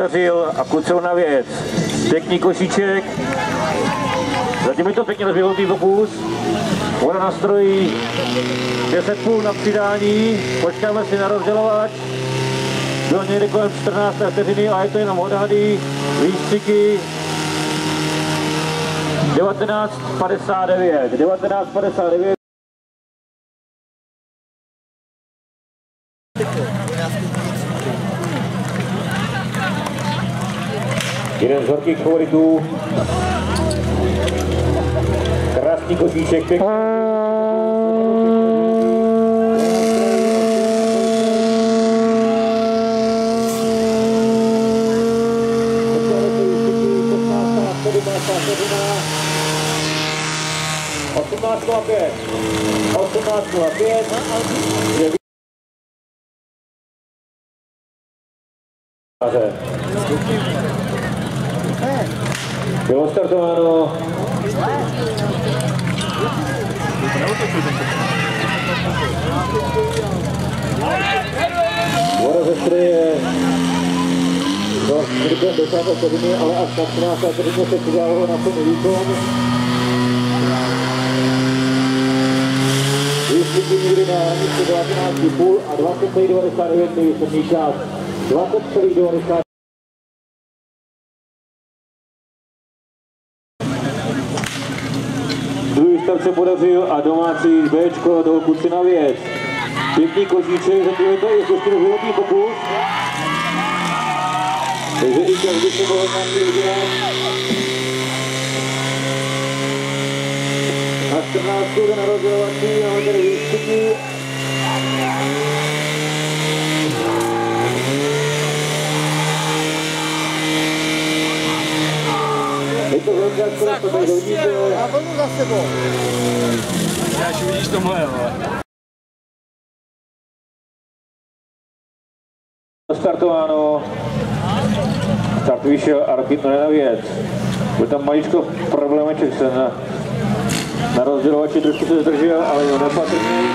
podařil a kluci na věc. Pěkný košíček. Zatím je to pěkně rozběhlutý pokus. Voda na stroji 10,5 na přidání. Počkáme si na rozdělovač. Bylo někde kolem 14. vteřiny a je to jenom odhady, výstřiky. 19:59. 19:59. Jeden z horkých favoritů. Krásný košíček, pěkný. Bylo startováno. Voda ze stroje do 10. vteřiny, ale až na 13. vteřině se přidávalo na plný výkon. Výstřiky někdy na hranici 19,5 a 20,99 nejvýsledný čas. 20,90. Druhý stav se podařil a domácí Bčko do kluci na věc. Pěkný košíček, zatím je to ještě rozhodný pokus. Takže i čas by se mohl nějaký udělat. Na 14. na rozdělovací, máme tady výstřiky. Je to velká skoro, to tady hodíte. A vlnu za sebou. Já až vidíš tomhle, ale. Startováno. Start vyšel a Rakitno na věc. Byl tam maličko problémeček se na rozdělovači, trošku se zdržel, ale jo, nepatrný.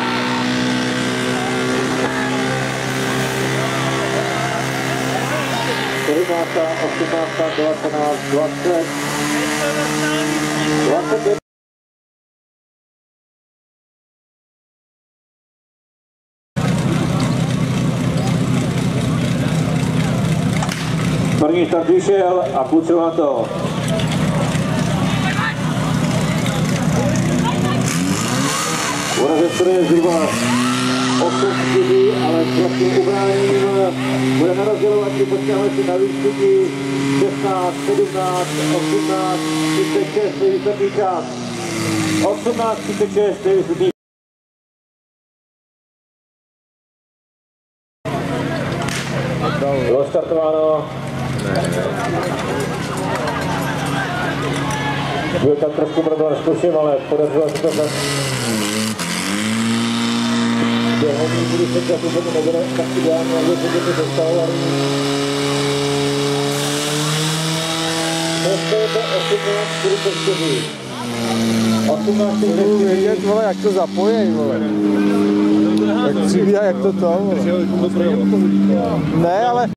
Máta, 18, 19, 20, 21. První start vyšel a kluci na to. Voda ze stroje zhruba 8,4, ale s vlastním ubráním bude na rozdělovači, počkáme si na výstřiky 16, 17, 18, 36, nejvýsledný čas. 18, 36, nejvýsledný. Bylo startováno. Byl tam trošku problém s košem, ale podařilo se to tak. Během budu se času, že to nebude tak ideální, aby se to dostalo. Dneska je to 18:44. 18:44. Budu vědět, vole, jak to zapojej, vole. Jak přibíhá, jak to, vole. Ne, ale